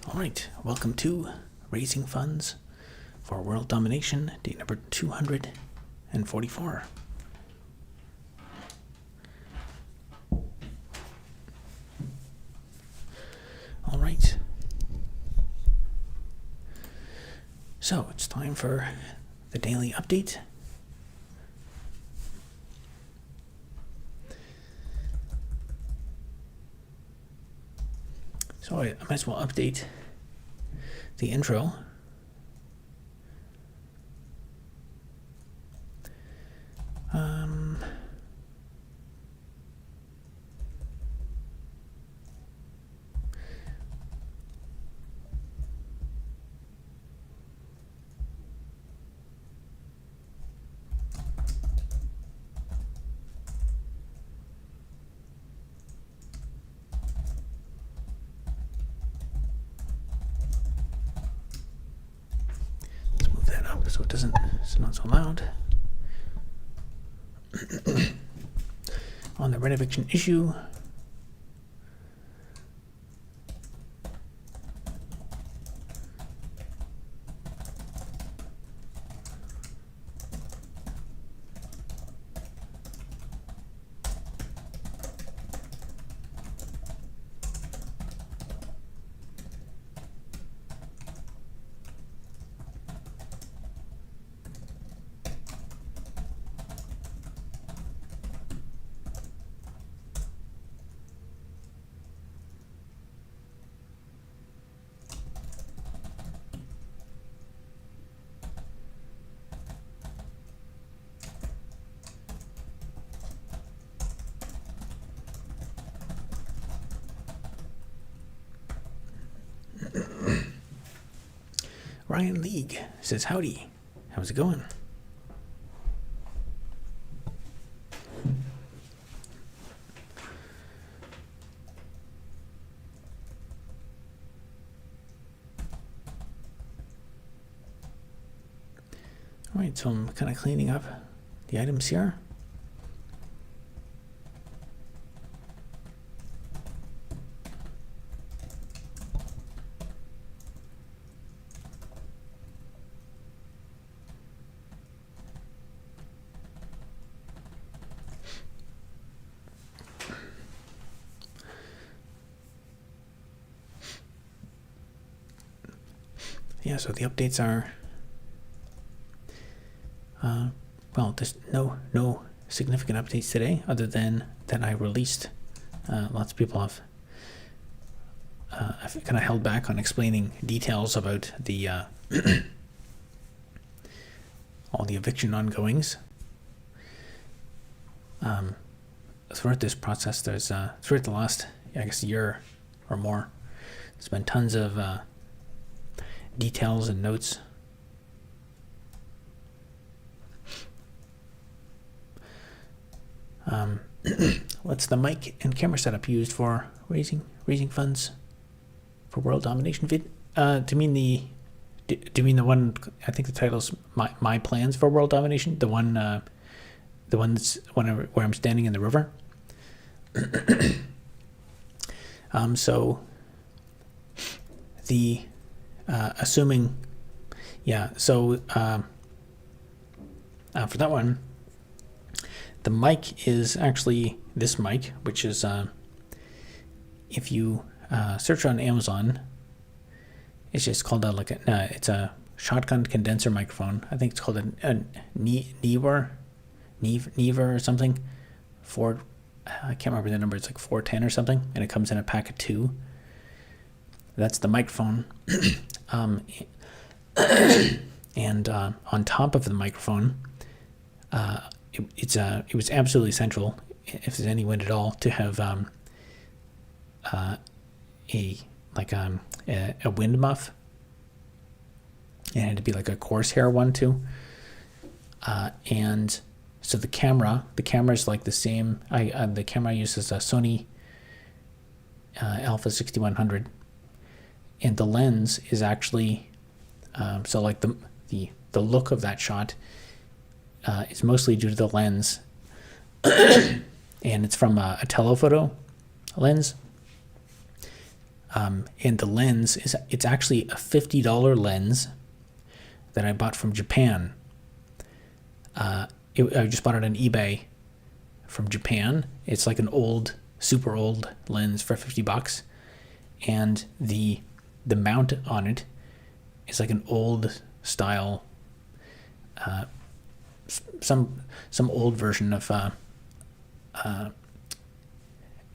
All right, welcome to Raising Funds for World Domination, day number 244. All right. So it's time for the daily update. So I might as well update the intro. Let's move that up so it's not so loud. On the rent eviction issue, Ryan League says, howdy, how's it going? All right, so I'm kind of cleaning up the items here. Yeah, so the updates are, well, there's no significant updates today other than that I released. Lots of people have I've kind of held back on explaining details about the all the eviction ongoings. Throughout this process, there's throughout the last, I guess, year or more, there's been tons of details and notes. What's the mic and camera setup used for raising funds for World Domination vid? Do you mean the one? I think the title's my plans for World Domination. The one that's where I'm standing in the river. So the assuming, yeah. So for that one, the mic is actually this mic, which is if you search on Amazon, it's just called it's a shotgun condenser microphone. I think it's called a Neva or something. I can't remember the number. It's like 410 or something, and it comes in a pack of 2. That's the microphone. And on top of the microphone, it was absolutely essential, if there's any wind at all, to have a wind muff. It had to be like a coarsehair one too. And so the camera is like the same. The camera I use is a Sony Alpha 6100, and the lens is actually so like the look of that shot is mostly due to the lens, and it's from a telephoto lens. And the lens it's actually a $50 lens that I bought from Japan. I just bought it on eBay from Japan. It's like an old, super old lens for $50, and the mount on it is like an old style, some old version of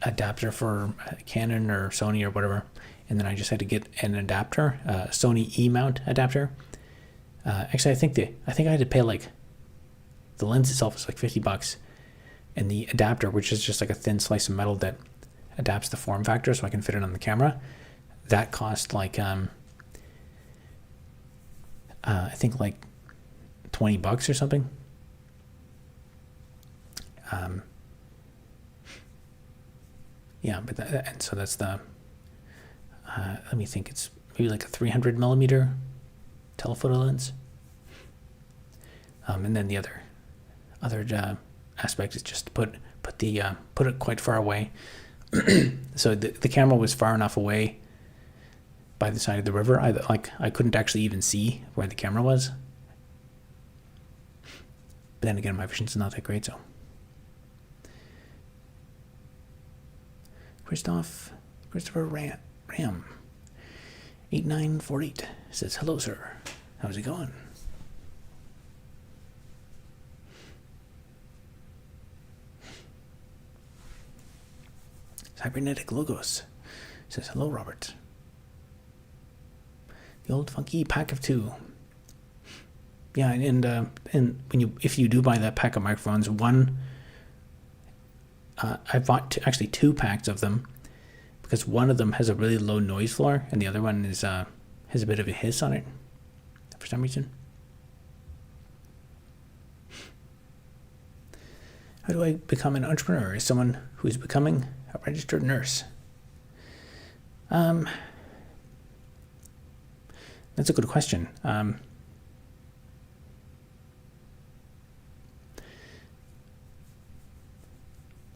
adapter for Canon or Sony or whatever, and then I just had to get an adapter, Sony E-mount adapter. Actually, I think I had to pay like, the lens itself is like $50, and the adapter, which is just like a thin slice of metal that adapts the form factor so I can fit it on the camera, that cost like I think like $20 or something. Yeah, but and so that's the let me think, it's maybe like a 300 millimeter telephoto lens. And then the other aspect is just to put it quite far away. So the camera was far enough away by the side of the river. I couldn't actually even see where the camera was. But then again, my vision's not that great, so. Christopher Ram 8948 says, hello sir, how's it going? Cybernetic Logos says, hello Robert. The old funky pack of two. Yeah, and if you do buy that pack of microphones, one, I bought actually two packs of them, because one of them has a really low noise floor and the other one is has a bit of a hiss on it for some reason. How do I become an entrepreneur? As someone who is becoming a registered nurse. That's a good question.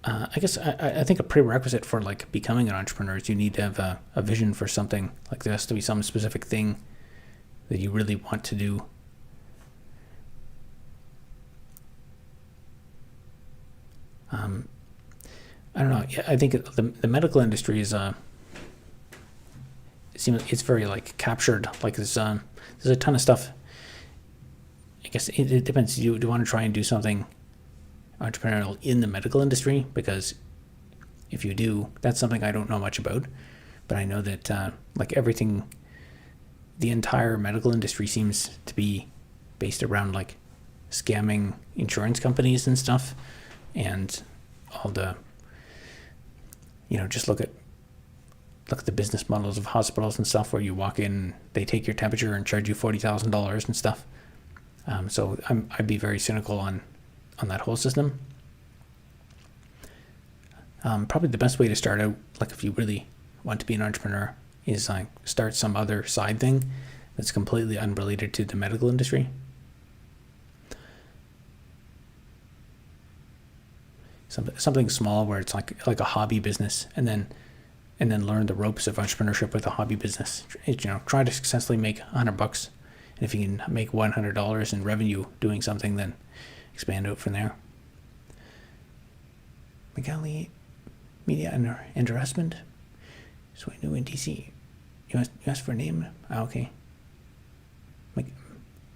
I guess I think a prerequisite for like becoming an entrepreneur is you need to have a vision for something. Like there has to be some specific thing that you really want to do. I don't know. I think the medical industry is it's very like captured. Like there's a ton of stuff. I guess it depends. Do you want to try and do something entrepreneurial in the medical industry? Because if you do, that's something I don't know much about, but I know that like everything, the entire medical industry seems to be based around like scamming insurance companies and stuff, and all the, just look at the business models of hospitals and stuff where you walk in, they take your temperature and charge you $40,000 and stuff. So I'd be very cynical on that whole system. Probably the best way to start out, like if you really want to be an entrepreneur, is like start some other side thing that's completely unrelated to the medical industry. Something small where it's like a hobby business, and then learn the ropes of entrepreneurship with a hobby business. Try to successfully make $100, and if you can make $100 in revenue doing something, then expand out from there. Magali Media and her husband. So I knew in DC. You asked for a name? Okay.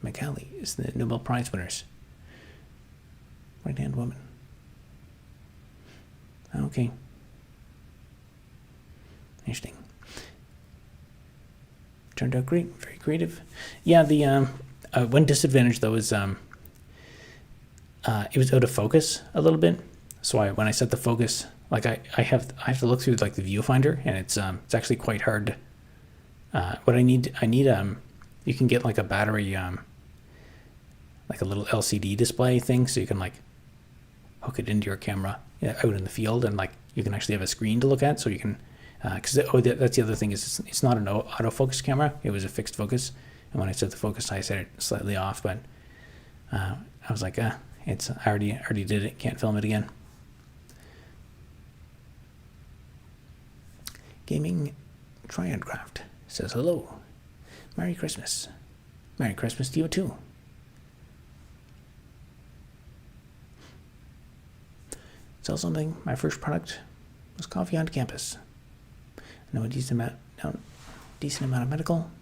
Magali is the Nobel Prize winners. Right-hand woman. Okay. Interesting. Turned out great. Very creative. Yeah, the one disadvantage though is it was out of focus a little bit. So when I set the focus, like I have to look through like the viewfinder, and it's actually quite hard. What I need you can get like a battery, like a little LCD display thing, so you can like hook it into your camera out in the field, and like you can actually have a screen to look at, so you can because that's the other thing, is it's not an autofocus camera. It was a fixed focus, and when I set the focus, I set it slightly off, but I was like, I already did it, can't film it again. Triadcraft says hello. Merry Christmas. Merry Christmas to you too. Sell something. My first product was coffee on campus. I know a decent amount of medical.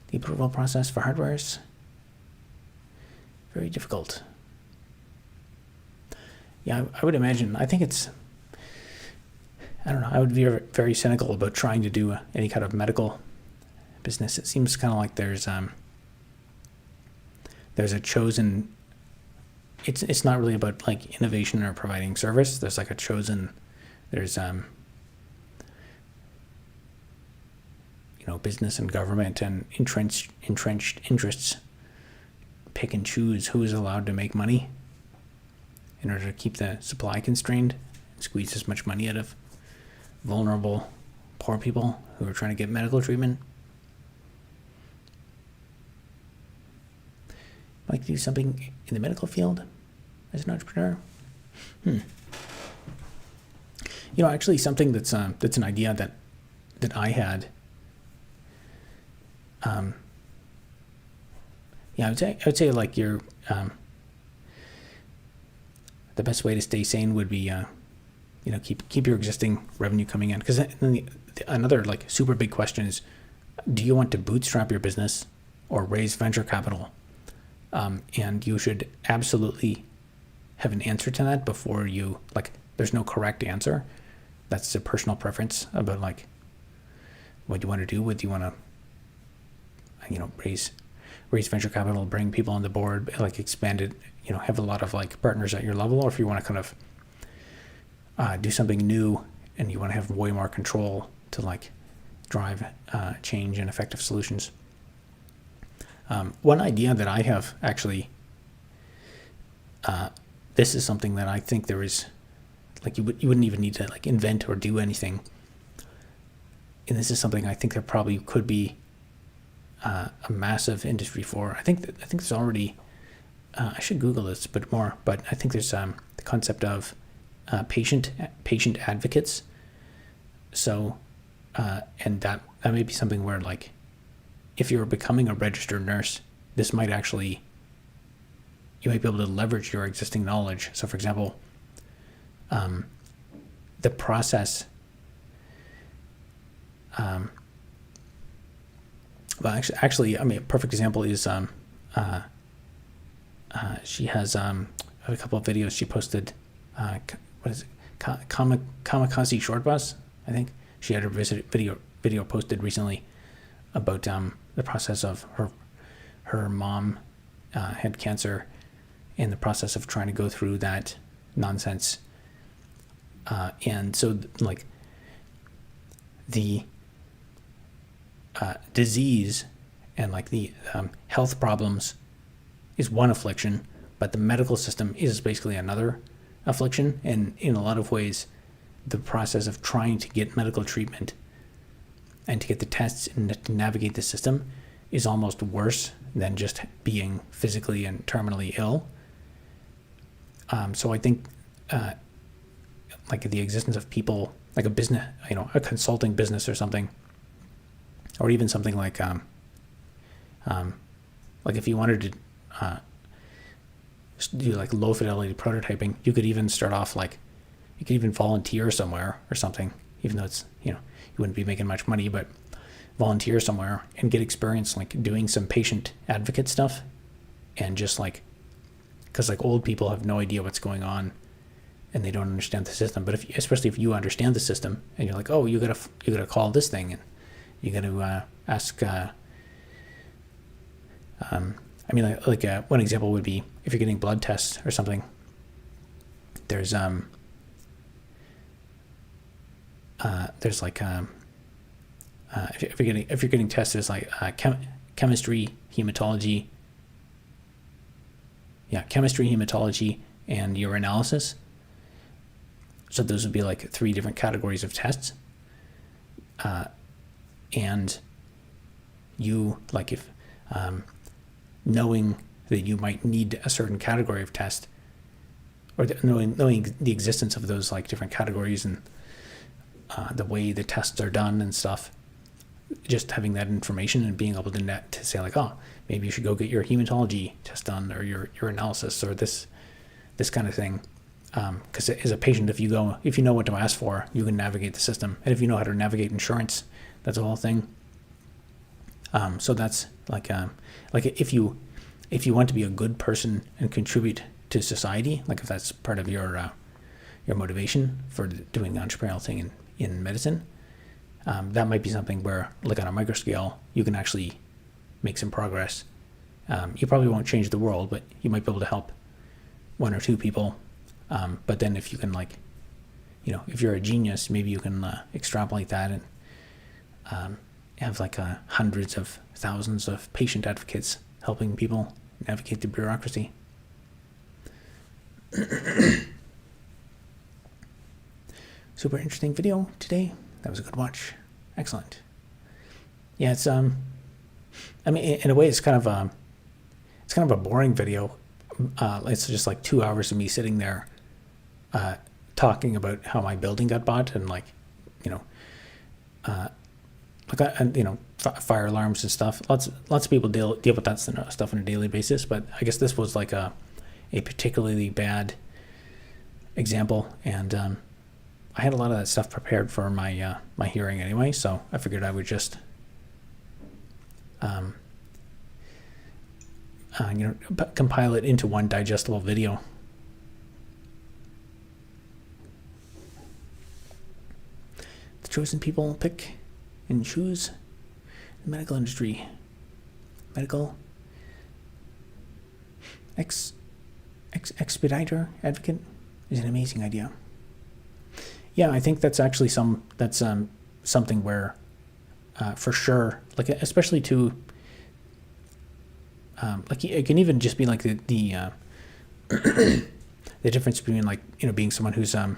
The approval process for hardware is very difficult. Yeah, I would imagine. I think it's, I don't know, I would be very cynical about trying to do any kind of medical business. It seems kind of like there's a chosen, it's not really about like innovation or providing service. There's like a chosen, there's business and government and entrenched interests pick and choose who is allowed to make money in order to keep the supply constrained and squeeze as much money out of vulnerable poor people who are trying to get medical treatment. Like to do something in the medical field as an entrepreneur. Actually something that's an idea that I had. I would say like your the best way to stay sane would be keep your existing revenue coming in, because another like super big question is, do you want to bootstrap your business or raise venture capital? And you should absolutely have an answer to that before you, like, there's no correct answer. That's a personal preference about like what you want to do. What do you want to raise venture capital, bring people on the board, like expand it, have a lot of like partners at your level, or if you want to kind of do something new and you want to have way more control to like drive change and effective solutions. One idea that I have actually, this is something that I think there is, like you wouldn't even need to like invent or do anything. And this is something I think there probably could be a massive industry for. I think there's already, I should Google this a bit more, but I think there's the concept of patient advocates. So, and that may be something where like, if you're becoming a registered nurse, this might actually, you might be able to leverage your existing knowledge. So for example, the process, well, actually, I mean, a perfect example is she has a couple of videos she posted. What is it? Kamikaze Short Bus, I think. She had a video posted recently about the process of her mom had cancer, and the process of trying to go through that nonsense. And so, like, the disease and like the health problems is one affliction, but the medical system is basically another affliction. And in a lot of ways, the process of trying to get medical treatment and to get the tests and to navigate the system is almost worse than just being physically and terminally ill. So I think like the existence of people, like a business, a consulting business or something, or even something like if you wanted to do like low fidelity prototyping, you could even start off like, you could even volunteer somewhere or something, even though it's, you wouldn't be making much money, but volunteer somewhere and get experience like doing some patient advocate stuff. And just like, because like old people have no idea what's going on and they don't understand the system. But especially if you understand the system and you're like, oh, you gotta call this thing and you got to ask. One example would be if you're getting blood tests or something. There's like if you're getting tests, there's like chemistry, hematology. Yeah, chemistry, hematology, and urinalysis. So those would be like 3 different categories of tests. And you, like, if knowing that you might need a certain category of test, or knowing the existence of those like different categories and the way the tests are done and stuff, just having that information and being able to say like, oh, maybe you should go get your hematology test done, or your analysis, or this kind of thing. Because as a patient, if you know what to ask for, you can navigate the system. And if you know how to navigate insurance, that's a whole thing. So that's like if you want to be a good person and contribute to society, like if that's part of your motivation for doing the entrepreneurial thing in medicine, that might be something where, like on a micro scale, you can actually make some progress. You probably won't change the world, but you might be able to help one or two people. But then if you can, like, if you're a genius, maybe you can extrapolate that and have like hundreds of thousands of patient advocates helping people navigate the bureaucracy. Super interesting video today. That was a good watch. Excellent. Yeah, it's I mean, in a way, it's kind of a boring video. It's just like 2 hours of me sitting there talking about how my building got bought, and like, fire alarms and stuff. Lots of people deal with that stuff on a daily basis, but I guess this was like a particularly bad example, and I had a lot of that stuff prepared for my my hearing anyway, so I figured I would just compile it into one digestible video. The chosen people pick and choose the medical industry. Medical expediter advocate is an amazing idea. Yeah, I think that's actually something where, for sure, like especially to, like it can even just be like the the difference between, like, being someone who's a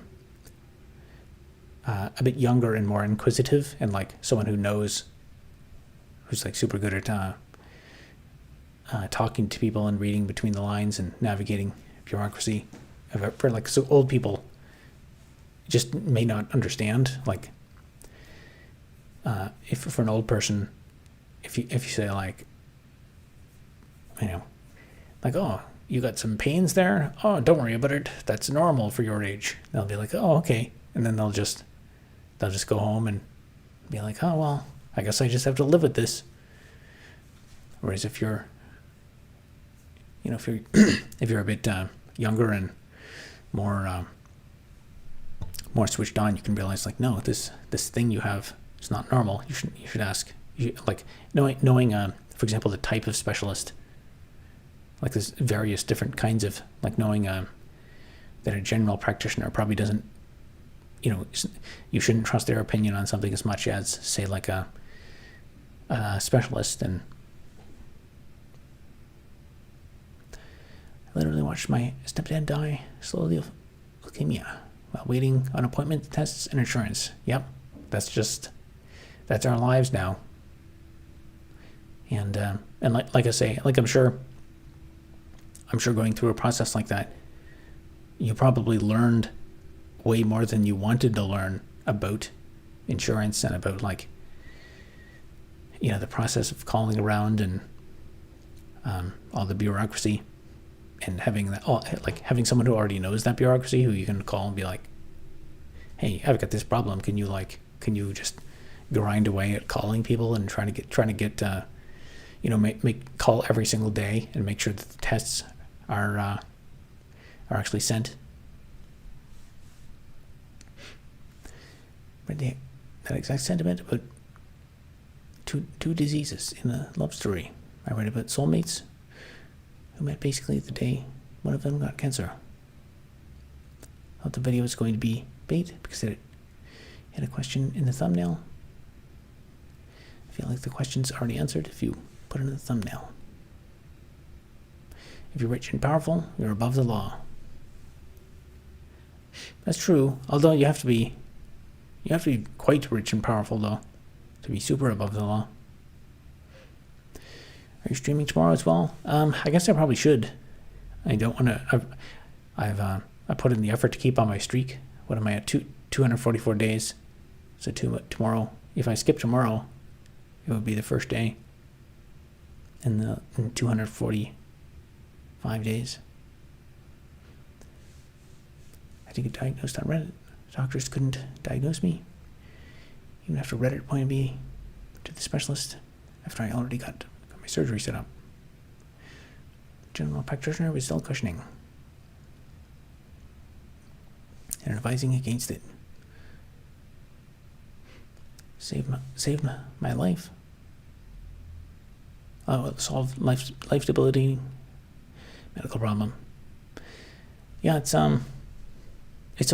bit younger and more inquisitive, and like someone who's like super good at talking to people and reading between the lines and navigating bureaucracy. For like, so old people just may not understand, like, if for an old person, if you say like, like, oh, you got some pains there, oh, don't worry about it, that's normal for your age, they'll be like, oh, okay, and then they'll just go home and be like, oh, well, I guess I just have to live with this. Whereas if you're if you're a bit younger and more switched on, you can realize, like, no, this thing you have is not normal. You should ask. Like knowing for example, the type of specialist. Like, there's various different kinds of, like, knowing that a general practitioner probably doesn't, you shouldn't trust their opinion on something as much as, say, like a specialist. And I literally watched my stepdad die slowly of leukemia while waiting on appointment, tests, and insurance. Yep, that's our lives now. And like I say, like, I'm sure going through a process like that, you probably learned way more than you wanted to learn about insurance and about, like, the process of calling around and all the bureaucracy, and having someone who already knows that bureaucracy, who you can call and be like, hey, I've got this problem. Can you just grind away at calling people and trying to get make call every single day and make sure that the tests are actually sent. Read that exact sentiment about two diseases in a love story. I read about soulmates who met basically the day one of them got cancer. I thought the video was going to be bait because it had a question in the thumbnail. I feel like the question's already answered if you put it in the thumbnail. If you're rich and powerful, you're above the law. That's true, although you have to be quite rich and powerful, though, to be super above the law. Are you streaming tomorrow as well? I guess I probably should. I don't want to. I put in the effort to keep on my streak. What am I at? 244 days. So tomorrow, if I skip tomorrow, it would be the first day in 245 days. I did get diagnosed on Reddit. Doctors couldn't diagnose me, even after Reddit pointed me to the specialist after I already got my surgery set up. General practitioner was still cushioning and advising against it. Saved my life. Solved life debilitating medical problem. Yeah, it's so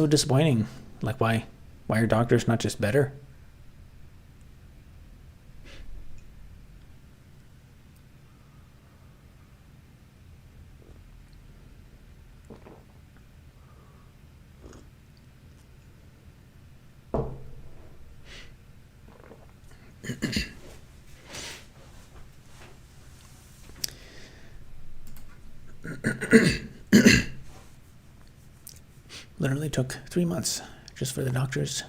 disappointing. Like, why are doctors not just better? Literally took 3 months just for the doctors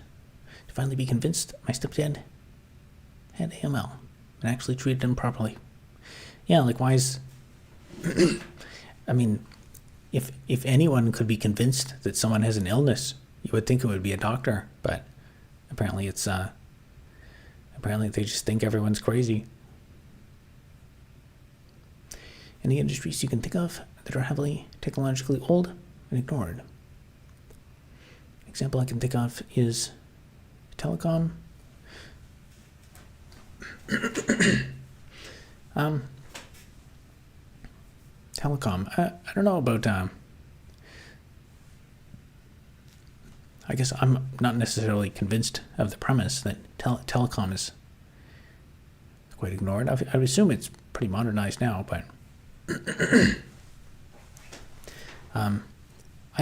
to finally be convinced my stepdad had AML and actually treated him properly. Yeah, like, why is... I mean, if anyone could be convinced that someone has an illness, you would think it would be a doctor, but apparently it's... apparently they just think everyone's crazy. Any industries you can think of that are heavily technologically old and ignored? Example I can think of is telecom. Telecom. I don't know about. I guess I'm not necessarily convinced of the premise that telecom is quite ignored. I would assume it's pretty modernized now, but I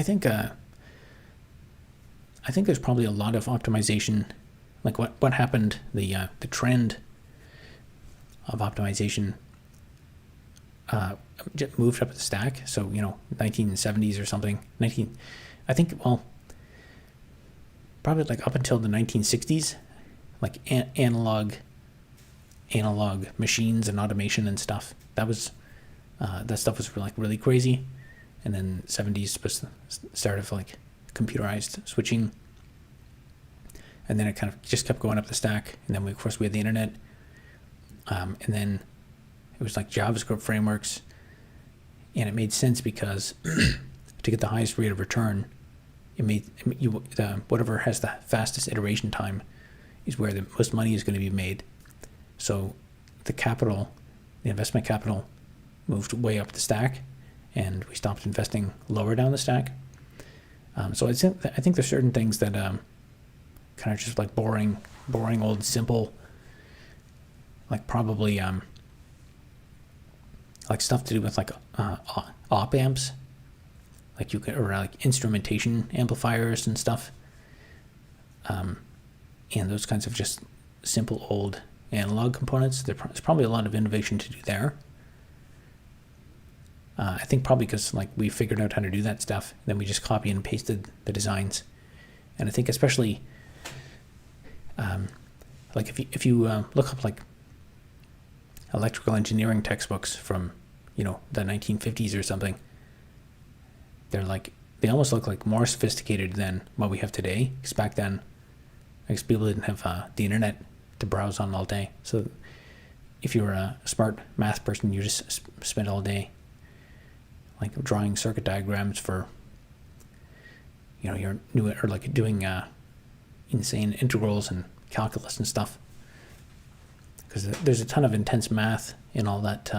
think there's probably a lot of optimization, like what happened, the trend of optimization just moved up the stack. So, 1970s or something, probably like up until the 1960s, like analog machines and automation and stuff. That stuff was like really crazy. And then 70s was the start of like computerized switching, and then it kind of just kept going up the stack. And then we had the internet, and then it was like JavaScript frameworks, and it made sense because to get the highest rate of return, whatever has the fastest iteration time is where the most money is going to be made. So the investment capital moved way up the stack, and we stopped investing lower down the stack. So I think there's certain things that kind of just like boring, old, simple, like probably like stuff to do with like op amps, like or like instrumentation amplifiers and stuff, and those kinds of just simple old analog components. There's probably a lot of innovation to do there. I think probably because like we figured out how to do that stuff, then we just copy and pasted the designs. And I think especially like if you look up like electrical engineering textbooks from the 1950s or something, they almost look like more sophisticated than what we have today. Because back then, I guess people didn't have the internet to browse on all day. So if you were a smart math person, you just spent all day like drawing circuit diagrams for your new, or like doing insane integrals and calculus and stuff, because there's a ton of intense math in all that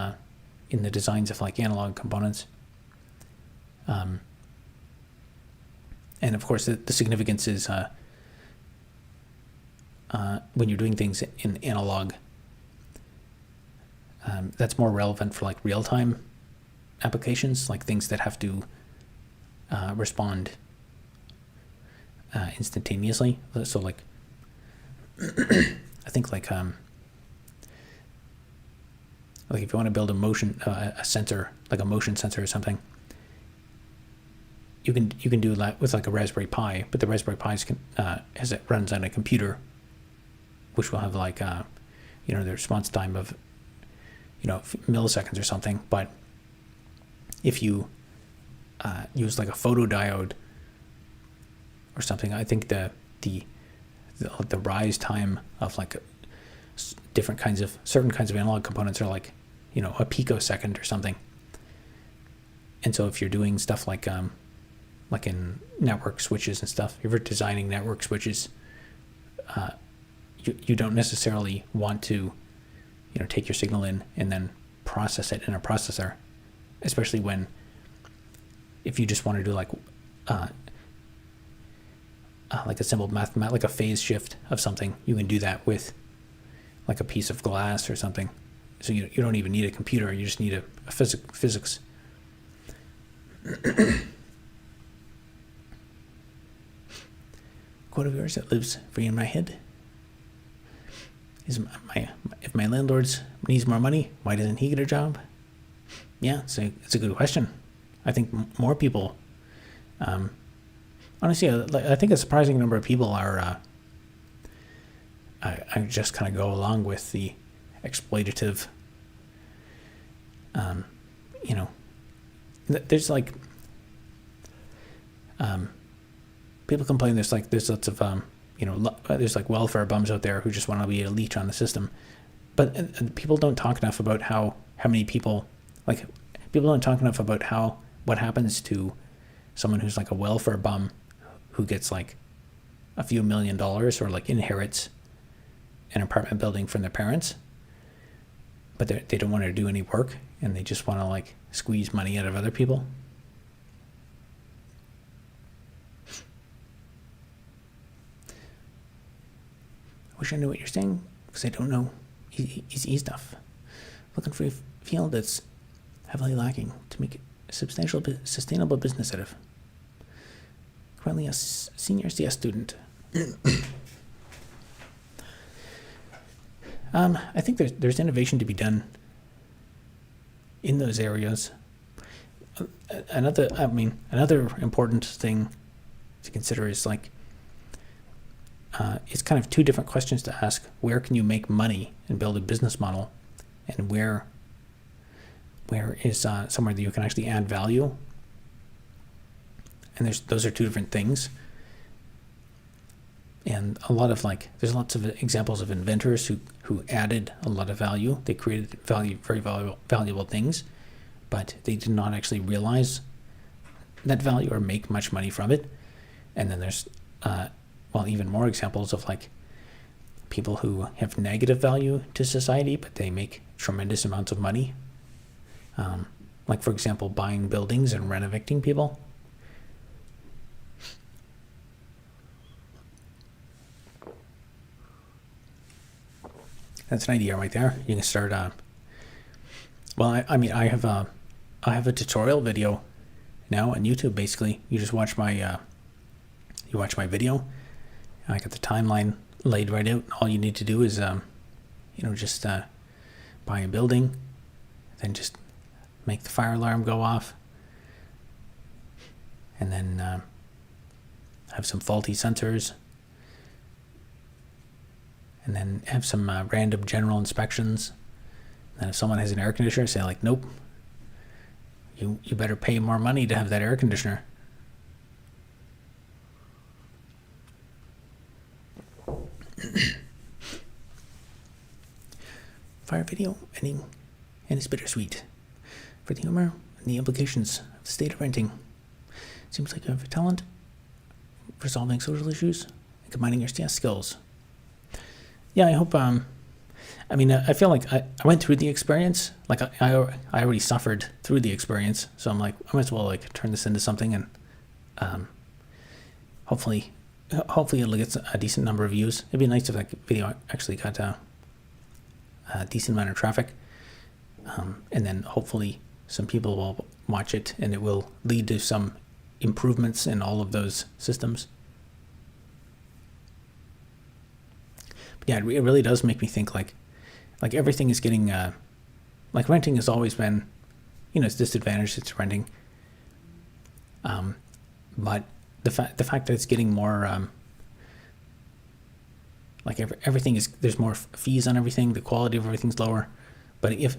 in the designs of like analog components, and of course the significance is when you're doing things in analog, that's more relevant for like real-time applications, like things that have to respond instantaneously. So like I think like if you want to build a sensor, like a motion sensor or something, you can do that with like a Raspberry Pi, but the Raspberry Pi runs on a computer, which will have like the response time of, milliseconds or something. But if you use like a photodiode or something, I think the rise time of like certain kinds of analog components are like, a picosecond or something. And so if you're doing stuff like in network switches and stuff, if you're designing network switches, you don't necessarily want to, take your signal in and then process it in a processor, especially if you just want to do like a simple like a phase shift of something, you can do that with like a piece of glass or something. So you don't even need a computer, you just need a physics. Quote of yours that lives free in my head is, if my landlord needs more money, why doesn't he get a job? Yeah, it's a good question. I think more people, honestly, I think a surprising number of people are I just kind of go along with the exploitative, there's like, people complain there's lots of, there's like welfare bums out there who just want to be a leech on the system. But people don't talk enough about how many people, like, people don't talk enough about what happens to someone who's like a welfare bum who gets like a few $1 million or like inherits an apartment building from their parents, but they don't want to do any work and they just want to like squeeze money out of other people. I wish I knew what you're saying because I don't know easy stuff. Looking for a field that's heavily lacking to make a sustainable business out of. Currently a senior CS student. I think there's innovation to be done in those areas. Another important thing to consider is like, it's kind of two different questions to ask. Where can you make money and build a business model, and where is somewhere that you can actually add value? And those are two different things. And there's lots of examples of inventors who added a lot of value. They created very valuable things, but they did not actually realize that value or make much money from it. And then there's even more examples of like people who have negative value to society, but they make tremendous amounts of money. Like, for example, buying buildings and renovating people. That's an idea right there. You can start. I have a tutorial video now on YouTube. Basically, you just watch my video. I got the timeline laid right out. All you need to do is just buy a building, then just make the fire alarm go off, and then have some faulty sensors. And then have some random general inspections. And if someone has an air conditioner, say like, nope, you better pay more money to have that air conditioner. Fire video ending, and it's bittersweet. For the humor and the implications of the state of renting. Seems like you have a talent for solving social issues and combining your CS skills. Yeah, I hope, I feel like I went through the experience. Like, I already suffered through the experience. So I'm like, I might as well, like, turn this into something and hopefully it'll get a decent number of views. It'd be nice if that video actually got a decent amount of traffic. And then hopefully some people will watch it and it will lead to some improvements in all of those systems. Yeah, it really does make me think like everything is getting, like renting has always been, it's disadvantaged to renting. But the fact that it's getting more, Like everything is, there's more fees on everything. The quality of everything's lower. But if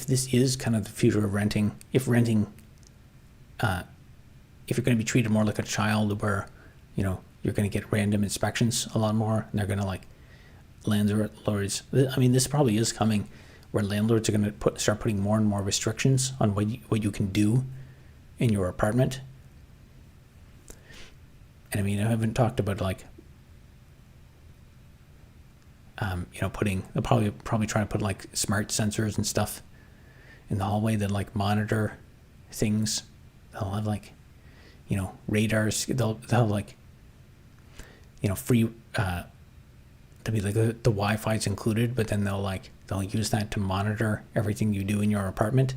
this is kind of the future of renting, if you're going to be treated more like a child, where you're going to get random inspections a lot more, and they're going to landlords. I mean, this probably is coming, where landlords are going to start putting more and more restrictions on what you can do in your apartment. And I mean, I haven't talked about they'll probably try to put like smart sensors and stuff in the hallway that like monitor things. They'll have radars. They'll have free. There'll be like the Wi-Fi's included, but then they'll use that to monitor everything you do in your apartment,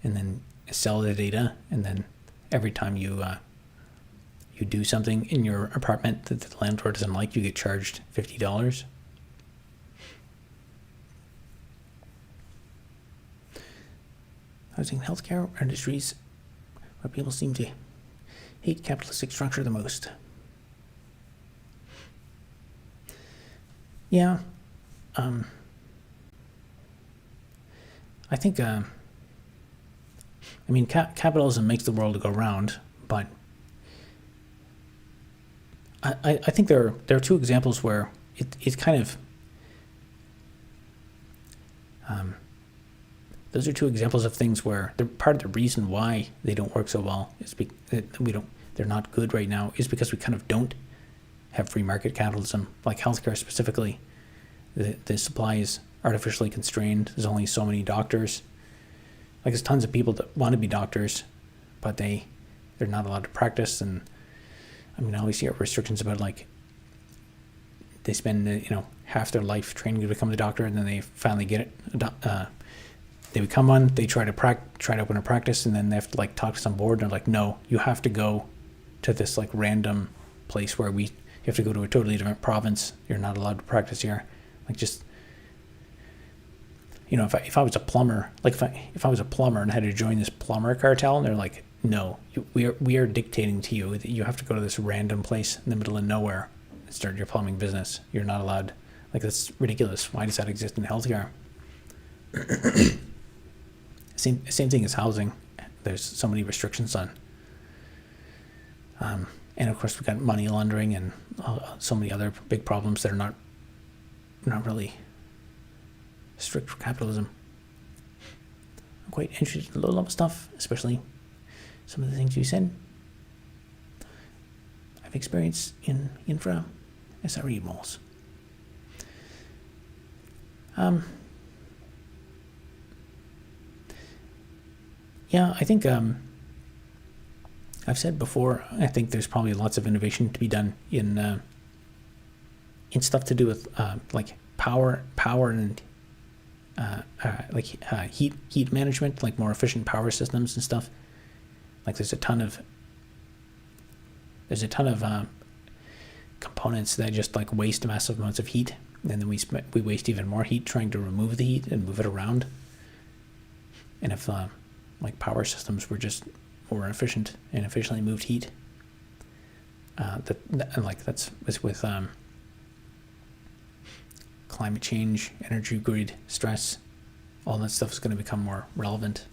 and then sell the data. And then every time you do something in your apartment that the landlord doesn't like, you get charged $50. Housing, healthcare are industries where people seem to hate capitalistic structure the most. Yeah. I think, capitalism makes the world go round, but I think there are two examples where it's kind of, those are two examples of things where part of the reason why they don't work so well is they're not good right now, is because we kind of don't have free market capitalism. Like healthcare specifically, the supply is artificially constrained. There's only so many doctors. Like, there's tons of people that want to be doctors, but they're not allowed to practice. And I mean, all we see are restrictions about they spend half their life training to become a doctor, and then they finally get it. They become one. They try to open a practice, and then they have to talk to some board, and they're like, no, you have to go to this random place where you have to go to a totally different province. You're not allowed to practice here. If I was a plumber, if I was a plumber and had to join this plumber cartel, and they're like, no, we are dictating to you that you have to go to this random place in the middle of nowhere and start your plumbing business. You're not allowed. That's ridiculous. Why does that exist in healthcare? Same thing as housing. There's so many restrictions on. And of course, we've got money laundering and so many other big problems that are not really strict for capitalism. I'm quite interested in low-level stuff, especially some of the things you said. I've experienced in infra SRE malls. Yeah, I think I've said before, I think there's probably lots of innovation to be done in stuff to do with power and heat management, more efficient power systems and stuff. There's a ton of components that just waste massive amounts of heat, and then we waste even more heat trying to remove the heat and move it around. And if power systems were just more efficient and efficiently moved heat, that's with climate change, energy grid stress, all that stuff is going to become more relevant.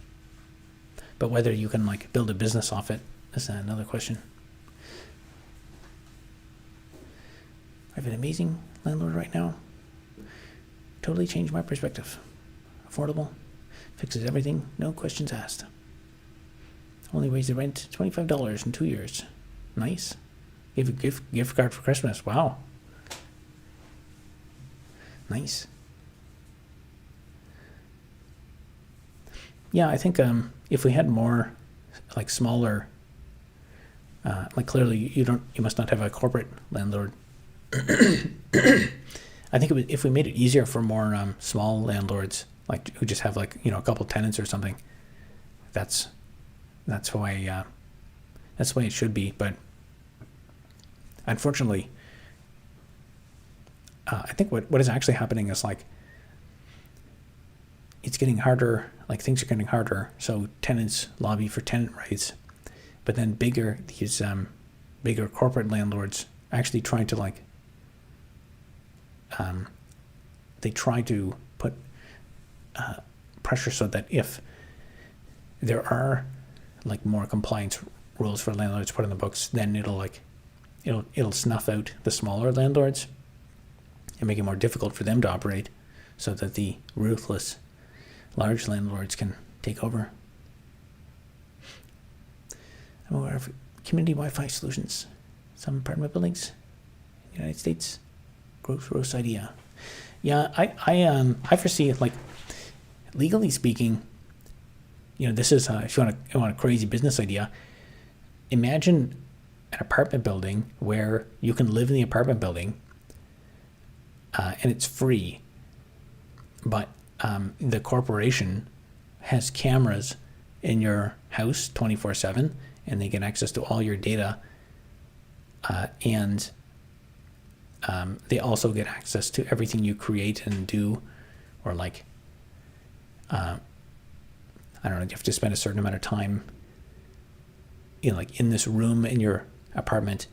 But whether you can build a business off it is another question. I have an amazing landlord right now. Totally changed my perspective. Affordable, fixes everything, no questions asked. Only raised the rent $25 in 2 years. Nice. Gave a gift card for Christmas. Wow. Nice. Yeah, I think if we had more smaller, clearly you must not have a corporate landlord. I think if we made it easier for more small landlords, who just have a couple tenants or something, that's the way it should be. But unfortunately, I think what is actually happening is it's getting harder. Things are getting harder. So tenants lobby for tenant rights, but then bigger corporate landlords actually try to like, they try to put pressure so that if there are like more compliance rules for landlords put in the books, then it'll snuff out the smaller landlords and make it more difficult for them to operate, so that the ruthless large landlords can take over. I'm aware of community Wi-Fi solutions. Some apartment buildings in the United States. Gross idea. Yeah, I foresee, like, legally speaking, this is if you want a crazy business idea. Imagine an apartment building where you can live in the apartment building, and it's free, but the corporation has cameras in your house 24/7, and they get access to all your data, and they also get access to everything you create and do, or like, I don't know, you have to spend a certain amount of time in this room in your apartment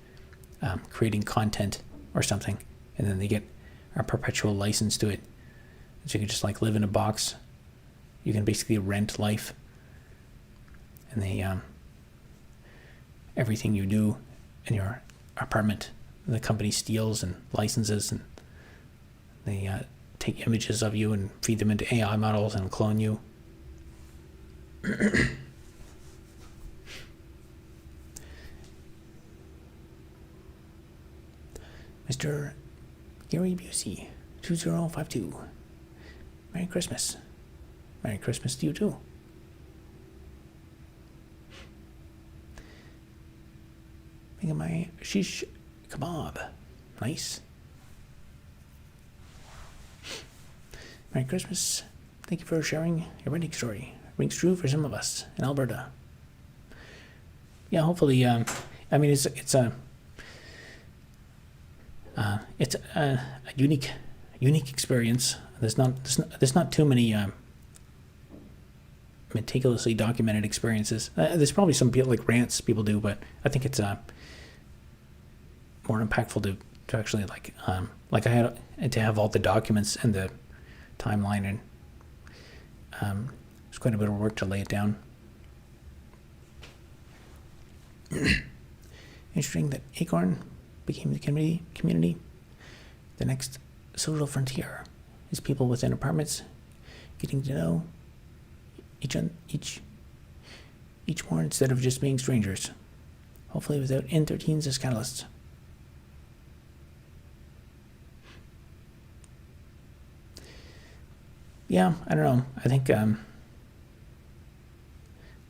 creating content or something, and then they get a perpetual license to it. So you can just like live in a box. You can basically rent life, and they everything you do in your apartment, the company steals and licenses, and they take images of you and feed them into AI models and clone you. Mr. Gary Busey, 2052. Merry Christmas. Merry Christmas to you too. Making my shish kebab. Nice. Merry Christmas. Thank you for sharing your wedding story. Rings true for some of us in Alberta. Yeah, hopefully, it's a unique experience. There's not too many meticulously documented experiences. There's probably some people like rants people do, but I think it's more impactful to actually like I had to have all the documents and the timeline, and it's quite a bit of work to lay it down. Interesting that Acorn became the community. The next social frontier is people within apartments getting to know each more instead of just being strangers. Hopefully without N13s as catalysts. Yeah, I don't know. I think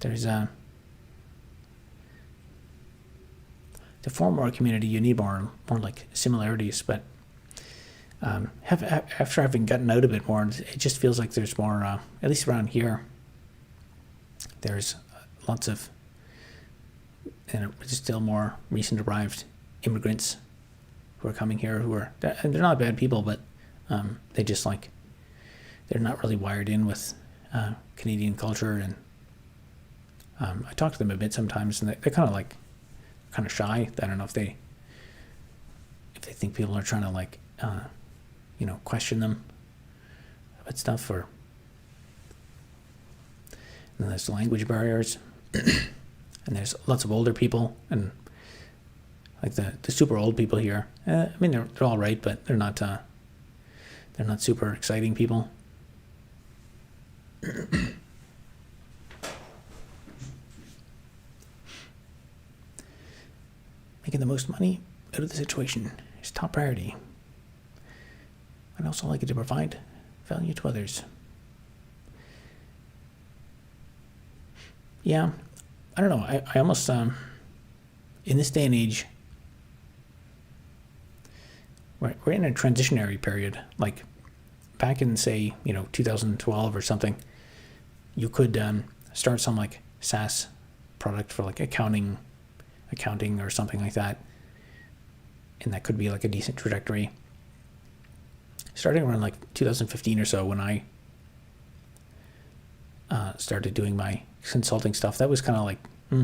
there's to form more community, you need more like similarities. But after having gotten out a bit more, it just feels like there's more. At least around here, there's lots of, and still more recent arrived immigrants who are coming here. And they're not bad people, but they just like, they're not really wired in with Canadian culture, and I talk to them a bit sometimes, and they're kind of shy. I don't know if they think people are trying to like question them about stuff, or and then there's language barriers, and there's lots of older people, and like the super old people here. I mean, they're all right, but they're not super exciting people. Making the most money out of the situation is top priority. I'd also like it to provide value to others. Yeah, I don't know. I almost, in this day and age, we're in a transitionary period. Like back in, say, 2012 or something, you could start some like SaaS product for like accounting or something like that, and that could be like a decent trajectory. Starting around like 2015 or so, when I started doing my consulting stuff, that was kind of like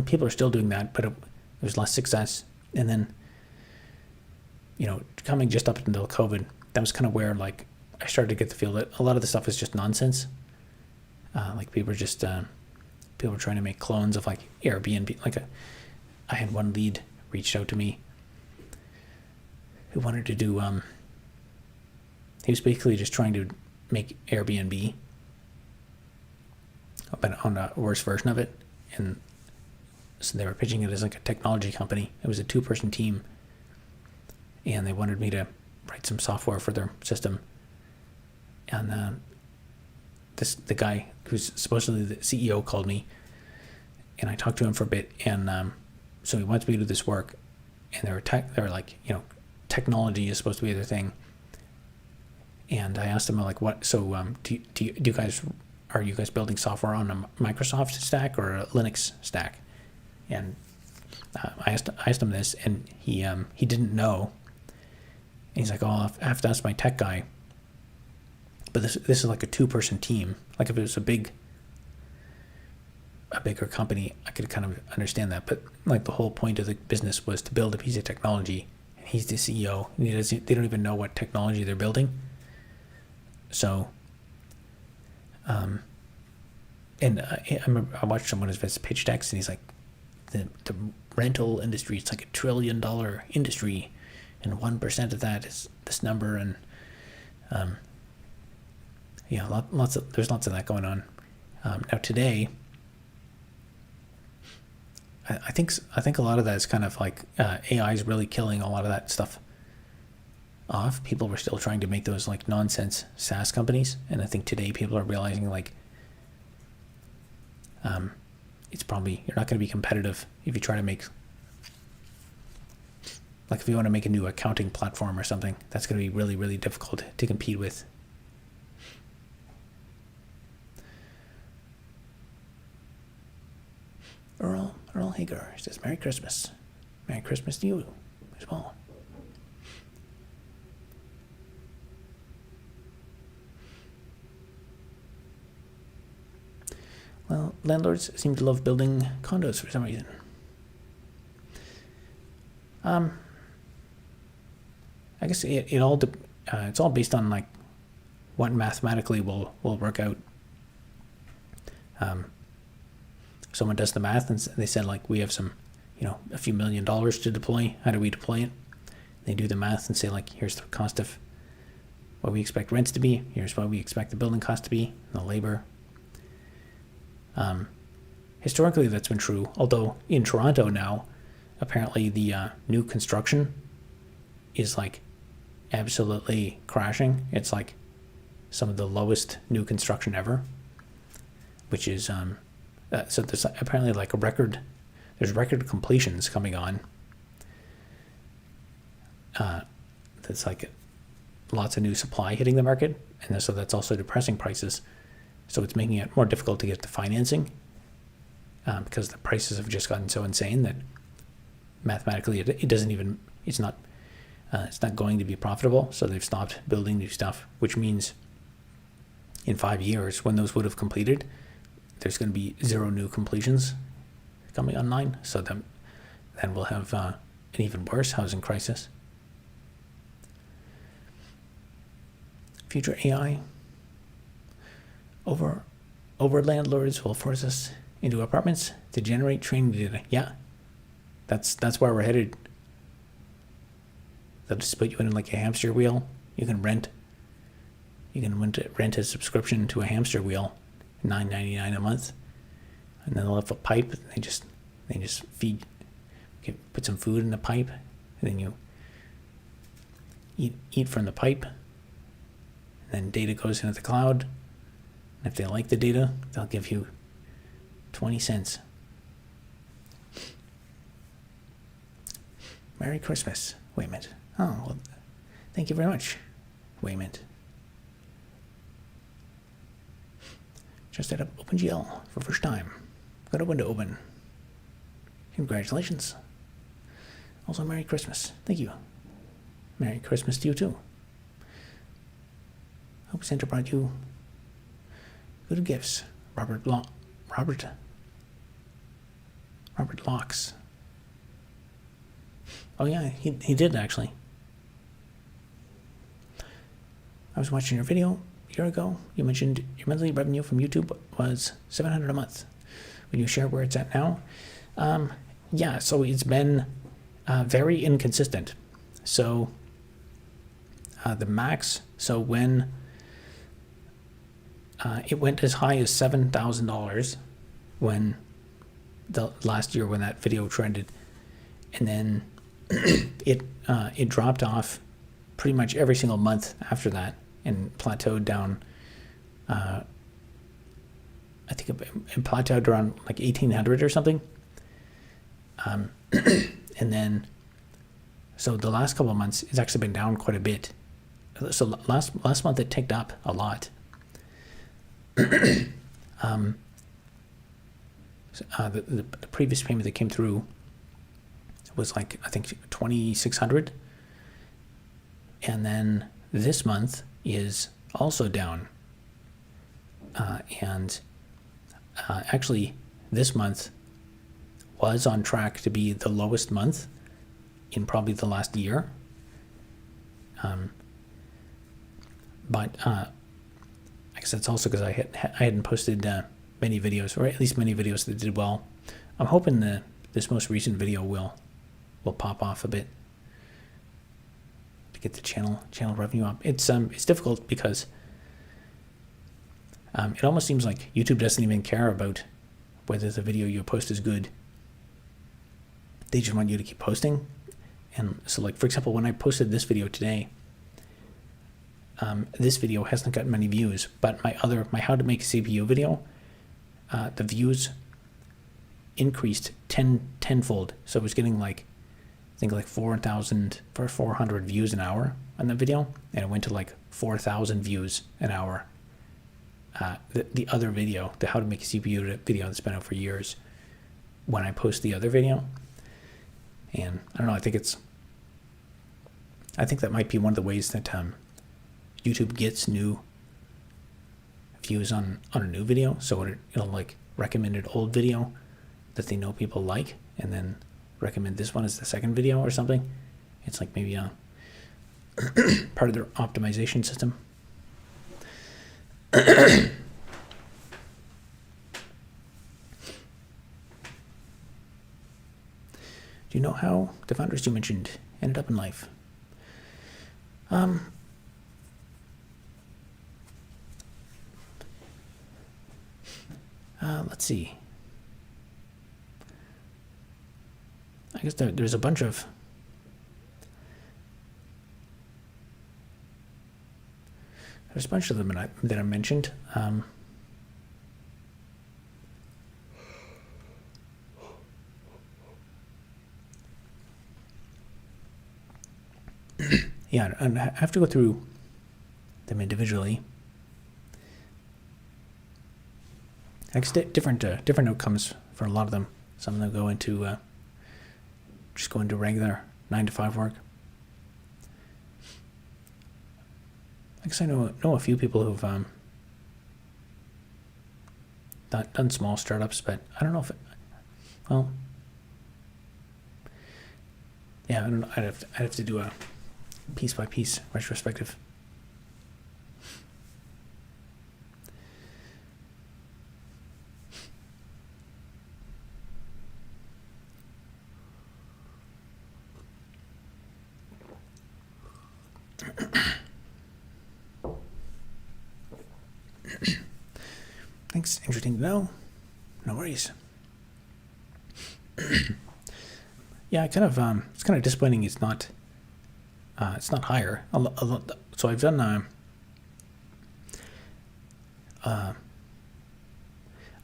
people are still doing that, but it was less success. And then, coming just up until COVID, that was kind of where like I started to get the feel that a lot of the stuff is just nonsense. Like people were trying to make clones of like Airbnb. I had one lead reached out to me who wanted to do. He was basically just trying to make Airbnb, but on a worse version of it, and so they were pitching it as like a technology company. It was a 2-person team, and they wanted me to write some software for their system. And the guy who's supposedly the CEO called me, and I talked to him for a bit, and so he wants me to do this work, and they were like, technology is supposed to be their thing. And I asked him like, what? So do you guys, are you guys building software on a Microsoft stack or a Linux stack? And I asked him this, and he didn't know. And he's like, oh, I have to ask my tech guy. But this is like a 2-person team. Like if it was a bigger company, I could kind of understand that. But like the whole point of the business was to build a piece of technology. And he's the CEO. And they don't even know what technology they're building. So, and I watched someone of his pitch decks, and he's like, the rental industry, it's like $1 trillion industry, and 1% of that is this number, and there's lots of that going on. Now today, I think a lot of that is kind of like AI is really killing a lot of that stuff off. People were still trying to make those like nonsense SaaS companies, and I think today people are realizing like it's probably, you're not going to be competitive if you try to make, like if you want to make a new accounting platform or something, that's going to be really, really difficult to compete with. Earl Hager says, Merry Christmas. Merry Christmas to you as well. Well, landlords seem to love building condos for some reason. I guess it's all based on like what mathematically will work out. Someone does the math and they said like, we have some, a few $1 million to deploy. How do we deploy it? They do the math and say like, here's the cost of what we expect rents to be. Here's what we expect the building cost to be, the labor. Historically, that's been true. Although in Toronto now, apparently the new construction is like absolutely crashing. It's like some of the lowest new construction ever, which is so there's apparently like there's record completions coming on. That's like lots of new supply hitting the market, and so that's also depressing prices. So it's making it more difficult to get the financing because the prices have just gotten so insane that mathematically it's not going to be profitable. So they've stopped building new stuff, which means in 5 years, when those would have completed, there's going to be 0 new completions coming online. So then we'll have an even worse housing crisis. Future AI. Over landlords will force us into apartments to generate training data. Yeah, that's where we're headed. They'll just put you in like a hamster wheel. You can rent a subscription to a hamster wheel, $9.99 a month, and then they'll have a pipe. They just put some food in the pipe, and then you eat from the pipe. And then data goes into the cloud. And if they like the data, they'll give you 20 cents. Merry Christmas, Waymond. Oh, well, thank you very much, Waymond. Just set up OpenGL for first time. Got a window open. Congratulations. Also, Merry Christmas. Thank you. Merry Christmas to you too. Hope Santa brought you good gifts. Robert Locks. Oh yeah, he did actually. I was watching your video a year ago. You mentioned your monthly revenue from YouTube was $700 a month. Would you share where it's at now? Yeah, so it's been very inconsistent. So the max, so when it went as high as $7,000 when the last year when that video trended, and then it dropped off pretty much every single month after that and plateaued down. I think it plateaued around like 1,800 or something. And then, so the last couple of months, it's actually been down quite a bit. So last month it ticked up a lot. The previous payment that came through was like, I think 2,600. And then this month is also down. And actually this month was on track to be the lowest month in probably the last year. But I guess that's also because I hadn't posted many videos, or at least many videos that did well. I'm hoping this most recent video will pop off a bit to get the channel revenue up. It's difficult because it almost seems like YouTube doesn't even care about whether the video you post is good. They just want you to keep posting. And so, like, for example, when I posted this video today, this video hasn't gotten many views, but my how to make a CPU video, the views increased tenfold. So it was getting like, I think like 400 views an hour on the video, and it went to like 4,000 views an hour. The other video, the how to make a CPU video that's been out for years, when I post the other video. And I don't know, I think that might be one of the ways that YouTube gets new views on a new video. So it'll like recommend an old video that they know people like, and then recommend this one as the second video or something. It's like maybe a part of their optimization system. Do you know how the founders you mentioned ended up in life? Let's see. I guess there's a bunch of them that I mentioned. Yeah, and I have to go through them individually. I guess different outcomes for a lot of them. Some of them go into just go into regular 9-to-5 work. I guess I know a few people who've done small startups, but I don't know if yeah, I don't know. I'd have to do a piece by piece retrospective. Thanks. Interesting to know. No worries. Yeah, it's kind of disappointing. It's not higher. So I've done. I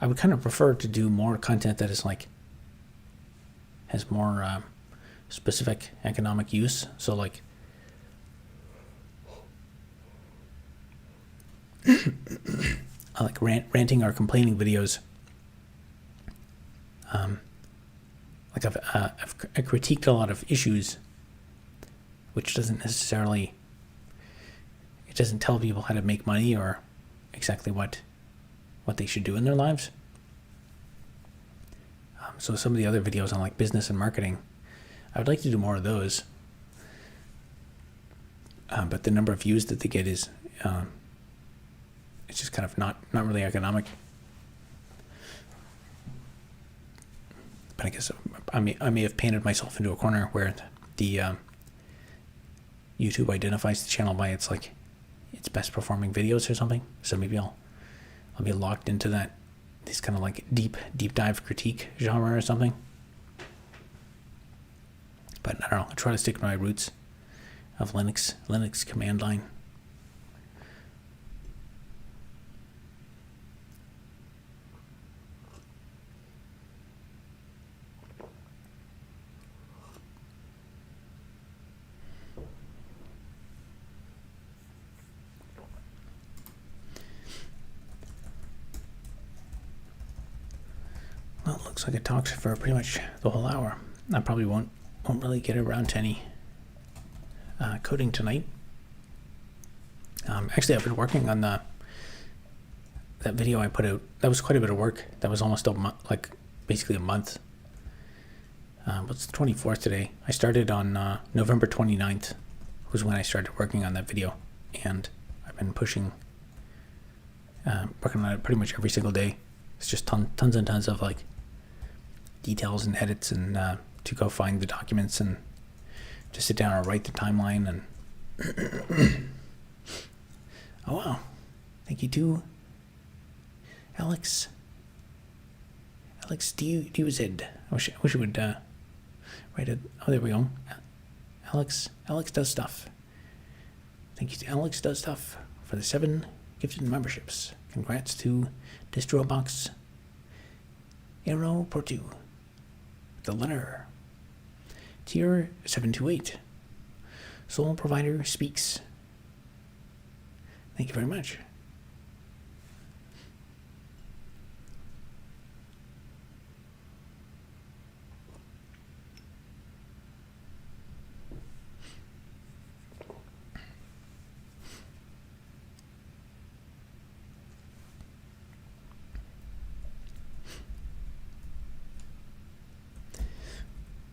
would kind of prefer to do more content that is like has more specific economic use. So like. Like ranting or complaining videos. Like I've critiqued a lot of issues, which doesn't necessarily, it doesn't tell people how to make money or exactly what they should do in their lives. So some of the other videos on like business and marketing, I would like to do more of those. But the number of views that they get is, it's just kind of not really economic. But I guess I may have painted myself into a corner where the YouTube identifies the channel by its best performing videos or something. So maybe I'll be locked into this kind of like deep dive critique genre or something. But I don't know. I try to stick to my roots of Linux command line. Well, it looks like it talks for pretty much the whole hour. I probably won't really get around to any coding tonight. Actually, I've been working on that video I put out. That was quite a bit of work. That was almost basically a month. What's the 24th today? I started on November 29th was when I started working on that video, and I've been working on it pretty much every single day. It's just tons and tons of details and edits, and to go find the documents and just sit down and write the timeline. And oh wow, thank you to Alex DUZ. I wish it would write it. Oh, there we go. Alex does stuff. Thank you to Alex does stuff for the 7 gifted memberships. Congrats to DistroBox Aero Portu, the letter Tier 728. Sole Provider Speaks. Thank you very much.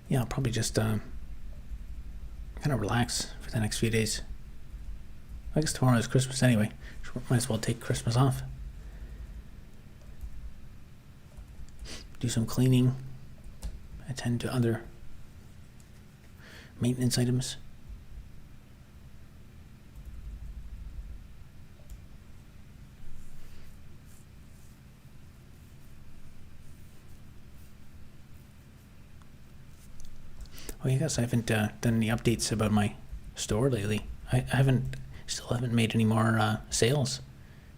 Yeah, I'll probably just kind of relax for the next few days. I guess tomorrow is Christmas anyway. Might as well take Christmas off. Do some cleaning. Attend to other maintenance items. Oh, I guess I haven't done any updates about my store lately. I still haven't made any more sales.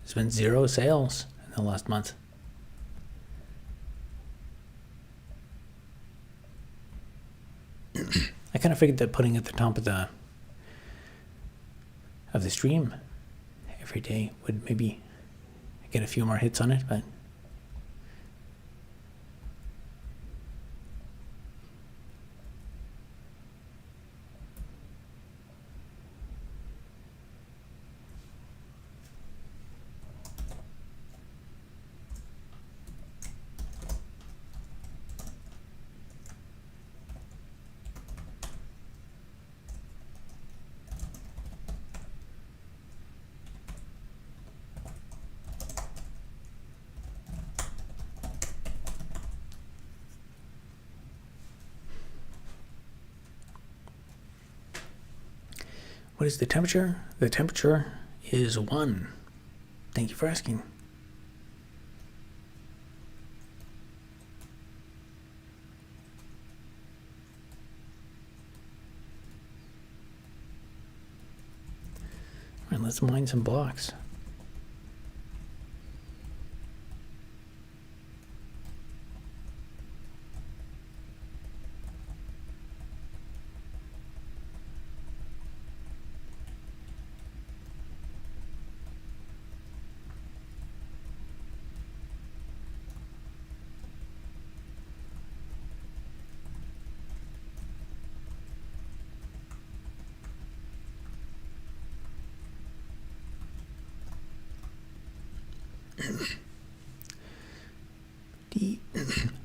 There's been 0 sales in the last month. I kind of figured that putting at the top of the stream every day would maybe get a few more hits on it, but what is the temperature? The temperature is 1. Thank you for asking. All right, let's mine some blocks.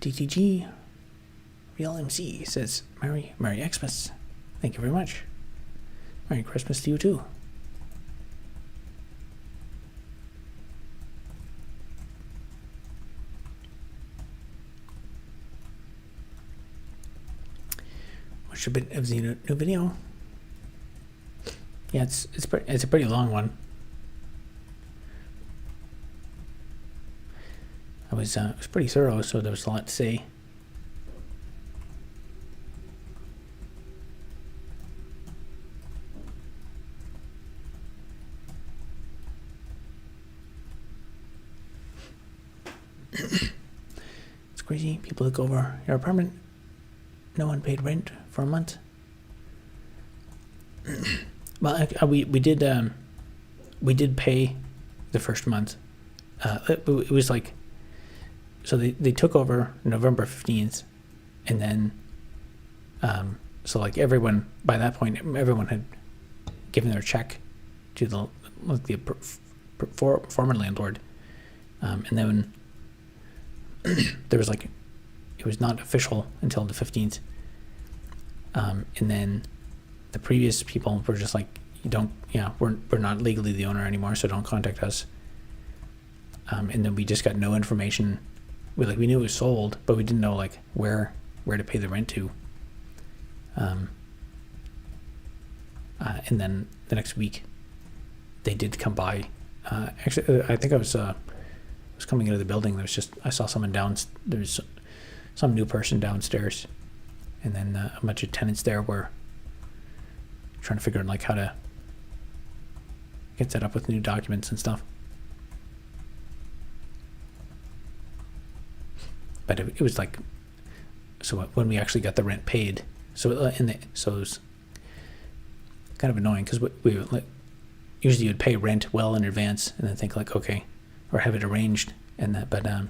DTG Real MC says, Merry Xmas. Thank you very much. Merry Christmas to you too. Watch a bit of the new video. Yeah, it's a pretty long one. It was pretty thorough, so there was a lot to say. It's crazy. People look over your apartment. No one paid rent for a month. Well, we did pay the first month. It was like, so they took over November 15th, and then so like everyone, by that point, everyone had given their check to the former landlord, and then there was like, it was not official until the 15th, and then the previous people were just like, we're not legally the owner anymore, so don't contact us. And then we just got no information. We knew it was sold, but we didn't know like where to pay the rent to. And then the next week, they did come by. Actually, I think I was coming into the building. I saw someone there was some new person downstairs, and then a bunch of tenants there were trying to figure out like how to get set up with new documents and stuff. But it was like, so when we actually got the rent paid, so it was kind of annoying because we like, usually you'd pay rent well in advance and then think like, okay, or have it arranged, and that, but it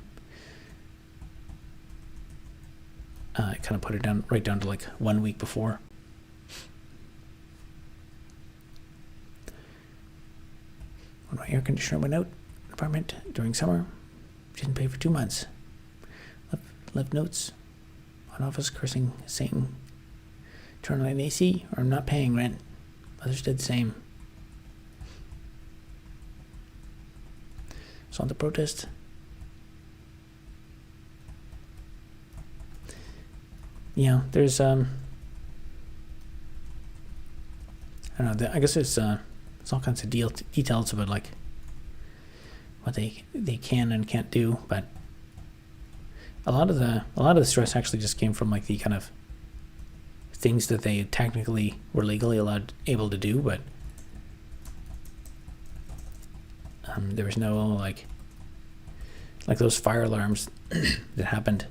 kind of put it right down to like 1 week before. When my air conditioner went out in the apartment during summer, didn't pay for 2 months. Left notes on office cursing, saying, turn on an AC or I'm not paying rent. Others did the same. Saw the protest. Yeah, there's I don't know. I guess there's all kinds of details about like what they can and can't do, but a lot of the stress actually just came from like the kind of things that they technically were legally able to do, but there was no like those fire alarms that happened.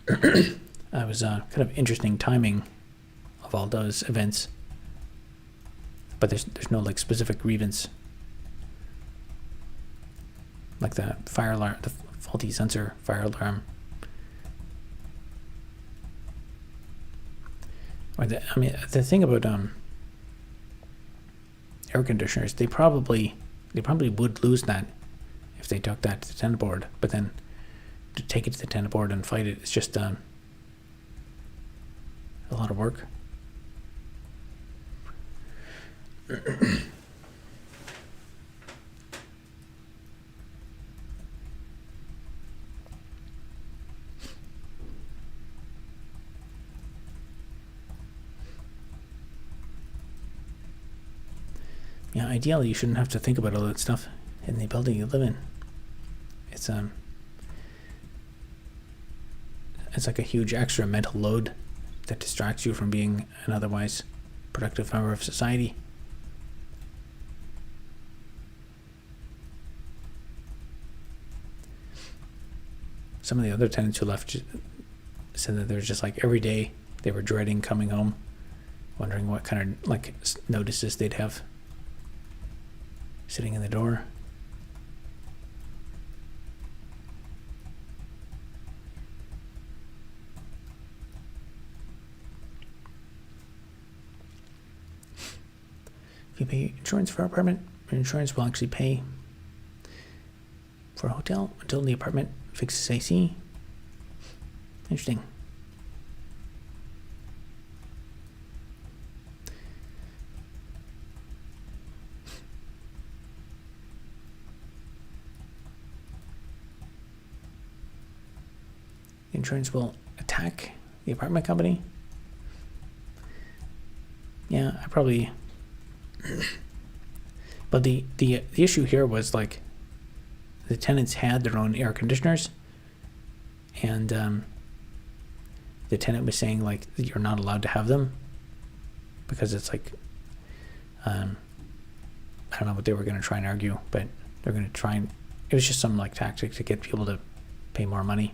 It was kind of interesting timing of all those events, but there's no like specific grievance, like the fire alarm, the faulty sensor fire alarm. Or the thing about air conditioners, they probably would lose that if they took that to the tenant board, but then to take it to the tenant board and fight it's just a lot of work. Yeah, ideally you shouldn't have to think about all that stuff in the building you live in. It's like a huge extra mental load that distracts you from being an otherwise productive member of society. Some of the other tenants who left said that there was just like every day they were dreading coming home, wondering what kind of like notices they'd have sitting in the door. If you pay insurance for an apartment, your insurance will actually pay for a hotel until the apartment fixes AC. Interesting. Insurance will attack the apartment company. Yeah, I probably. But the issue here was like the tenants had their own air conditioners, and the tenant was saying like you're not allowed to have them because it's like I don't know what they were going to try and argue, but they're going to try and it was just some like tactic to get people to pay more money.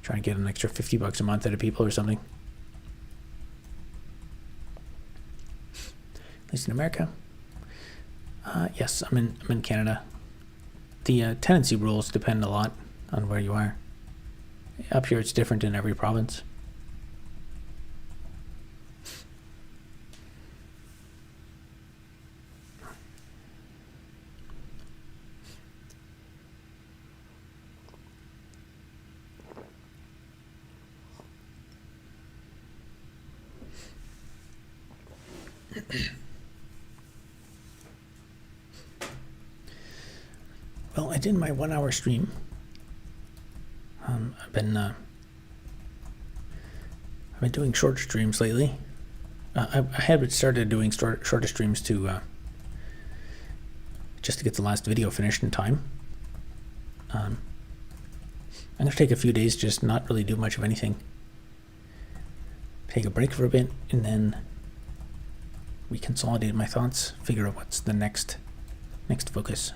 Trying to get an extra $50 a month out of people or something. At least in America. Yes, I'm in Canada. The tenancy rules depend a lot on where you are. Up here, it's different in every province. Well, I did my 1 hour stream. I've been doing short streams lately. I had started doing shorter streams to just to get the last video finished in time. I'm gonna take a few days, just not really do much of anything. Take a break for a bit, and then reconsolidate my thoughts. Figure out what's the next focus.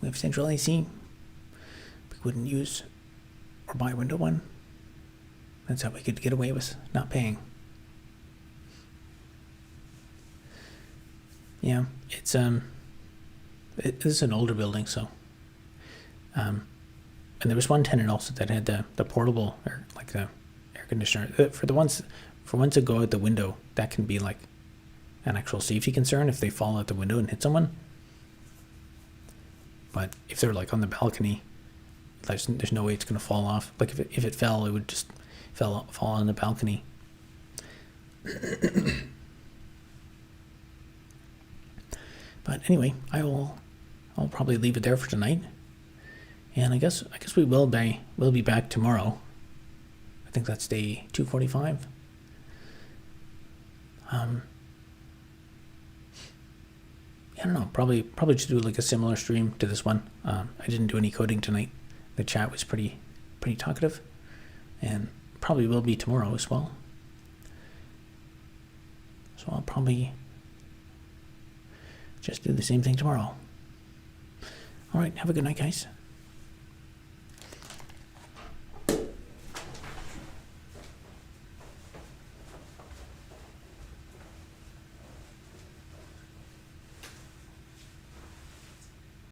We have central AC. We wouldn't use or buy window one. That's how we could get away with not paying. Yeah, it's it is an older building, so and there was one tenant also that had the portable or like the air conditioner for ones that go out the window. That can be like an actual safety concern if they fall out the window and hit someone. But if they're like on the balcony, there's no way it's going to fall off. Like if it fell, it would just fall on the balcony. But anyway, I'll probably leave it there for tonight. And I guess we will be back tomorrow. I think that's day 245. I don't know, probably just do like a similar stream to this one. I didn't do any coding tonight. The chat was pretty talkative, and probably will be tomorrow as well. So I'll probably just do the same thing tomorrow. All right, have a good night, guys.